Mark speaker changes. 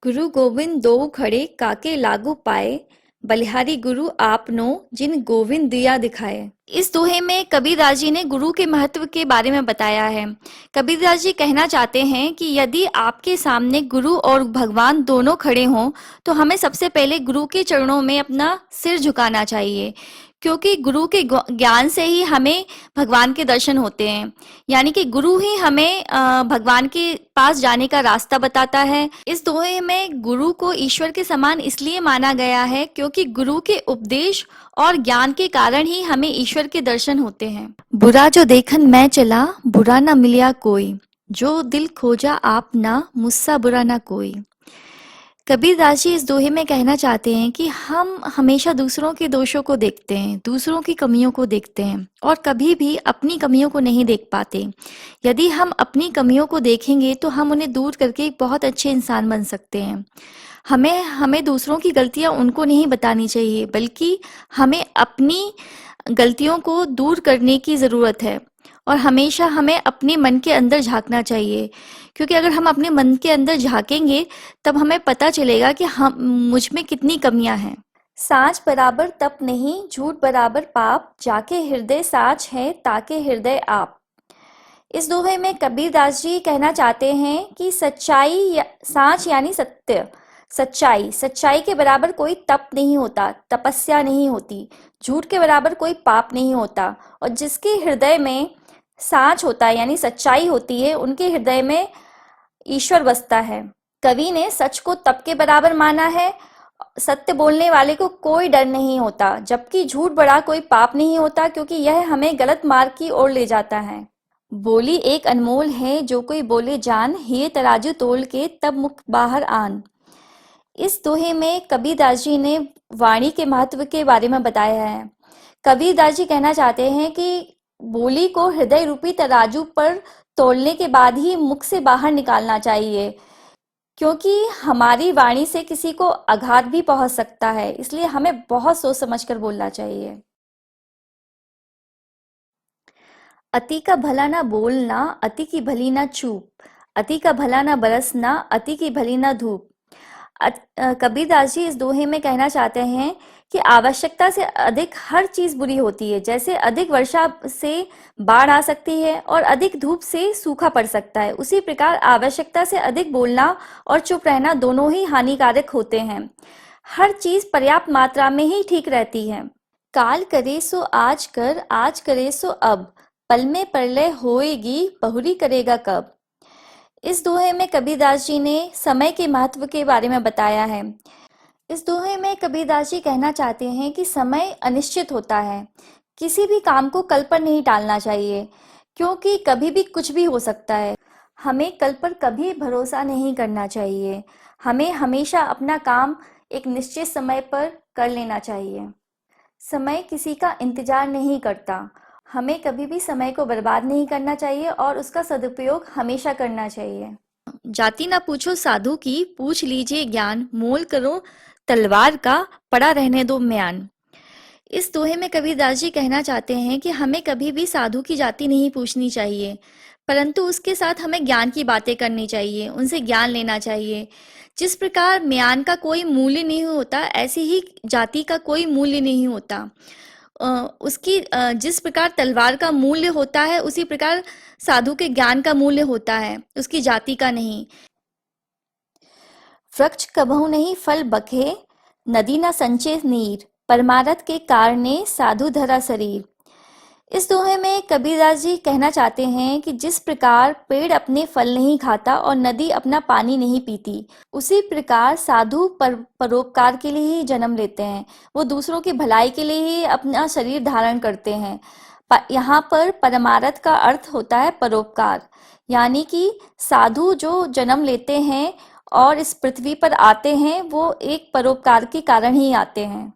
Speaker 1: गुरु गोविंद दोऊ खड़े काके लागू पाए, बलिहारी गुरु आपनो जिन गोविंद दिया दिखाए। इस दोहे में कबीरदास जी ने गुरु के महत्व के बारे में बताया है। कबीरदास जी कहना चाहते हैं कि यदि आपके सामने गुरु और भगवान दोनों खड़े हों तो हमें सबसे पहले गुरु के चरणों में अपना सिर झुकाना चाहिए, क्योंकि गुरु के ज्ञान से ही हमें भगवान के दर्शन होते हैं। यानी कि गुरु ही हमें भगवान के पास जाने का रास्ता बताता है। इस दोहे में गुरु को ईश्वर के समान इसलिए माना गया है क्योंकि गुरु के उपदेश और ज्ञान के कारण ही हमें ईश्वर के दर्शन होते हैं। बुरा जो देखन मैं चला, बुरा ना मिलिया कोई, जो दिल खोजा आप ना, मुझसा बुरा ना कोई। कबीरदास जी इस दोहे में कहना चाहते हैं कि हम हमेशा दूसरों के दोषों को देखते हैं, दूसरों की कमियों को देखते हैं और कभी भी अपनी कमियों को नहीं देख पाते। यदि हम अपनी कमियों को देखेंगे तो हम उन्हें दूर करके एक बहुत अच्छे इंसान बन सकते हैं। हमें दूसरों की गलतियां उनको नहीं बतानी चाहिए, बल्कि हमें अपनी गलतियों को दूर करने की ज़रूरत है और हमेशा हमें अपने मन के अंदर झांकना चाहिए, क्योंकि अगर हम अपने मन के अंदर झांकेंगे तब हमें पता चलेगा कि हम मुझ में कितनी कमियां हैं। साँच बराबर तप नहीं, झूठ बराबर पाप, जाके हृदय साँच है ताके हृदय आप। इस दोहे में कबीरदास जी कहना चाहते हैं कि साँच यानी सत्य, सच्चाई के बराबर कोई तप नहीं होता, तपस्या नहीं होती। झूठ के बराबर कोई पाप नहीं होता और जिसके हृदय में साँच होता है यानी सच्चाई होती है, उनके हृदय में ईश्वर बसता है। कवि ने सच को तप के बराबर माना है। सत्य बोलने वाले को कोई डर नहीं होता, जबकि झूठ बड़ा कोई पाप नहीं होता, क्योंकि यह हमें गलत मार्ग की ओर ले जाता है। बोली एक अनमोल है, जो कोई बोले जान, हिये तराजू तोल के तब मुख बाहर आन। इस दोहे में कबीरदास जी ने वाणी के महत्व के बारे में बताया है। कबीरदास जी कहना चाहते हैं कि बोली को हृदय रूपी तराजू पर तोलने के बाद ही मुख से बाहर निकालना चाहिए, क्योंकि हमारी वाणी से किसी को आघात भी पहुंच सकता है, इसलिए हमें बहुत सोच समझकर बोलना चाहिए। अति का भला ना बोलना, अति की भली ना चूप, अति का भला ना बरसना, अति की भली ना धूप। कबीरदास जी इस दोहे में कहना चाहते हैं कि आवश्यकता से अधिक हर चीज बुरी होती है। जैसे अधिक वर्षा से बाढ़ आ सकती है और अधिक धूप से सूखा पड़ सकता है, उसी प्रकार आवश्यकता से अधिक बोलना और चुप रहना दोनों ही हानिकारक होते हैं। हर चीज पर्याप्त मात्रा में ही ठीक रहती है। काल करे सो आज कर, आज करे सो अब, पल में प्रलय होएगी, बहुरी करेगा कब। इस दोहे में कबीरदास जी ने समय के महत्व के बारे में बताया है। इस दोहे में कबीरदास जी कहना चाहते हैं कि समय अनिश्चित होता है, किसी भी काम को कल पर नहीं टालना चाहिए, क्योंकि कभी भी कुछ भी हो सकता है। हमें कल पर कभी भरोसा नहीं करना चाहिए। हमें हमेशा अपना काम एक निश्चित समय पर कर लेना चाहिए। समय किसी का इंतजार नहीं करता। हमें कभी भी समय को बर्बाद नहीं करना चाहिए और उसका सदुपयोग हमेशा करना चाहिए। जाति ना पूछो साधु की, पूछ लीजिए ज्ञान, मोल करो तलवार का, पड़ा रहने दो म्यान। इस दोहे में कबीरदास जी कहना चाहते हैं कि हमें कभी भी साधु की जाति नहीं पूछनी चाहिए, परंतु उसके साथ हमें ज्ञान की बातें करनी चाहिए, उनसे ज्ञान लेना चाहिए। जिस प्रकार म्यान का कोई मूल्य नहीं होता, ऐसे ही जाति का कोई मूल्य नहीं होता। जिस प्रकार तलवार का मूल्य होता है, उसी प्रकार साधु के ज्ञान का मूल्य होता है, उसकी जाति का नहीं। वृक्ष कबहु नहीं फल बखे, नदी न संचे नीर, परमारथ के कारणे साधु धरा शरीर। इस दोहे में कबीरदास जी कहना चाहते हैं कि जिस प्रकार पेड़ अपने फल नहीं खाता और नदी अपना पानी नहीं पीती, उसी प्रकार साधु परोपकार के लिए ही जन्म लेते हैं। वो दूसरों की भलाई के लिए ही अपना शरीर धारण करते हैं। यहाँ पर परमारथ का अर्थ होता है परोपकार, यानी कि साधु जो जन्म लेते हैं और इस पृथ्वी पर आते हैं, वो एक परोपकार के कारण ही आते हैं।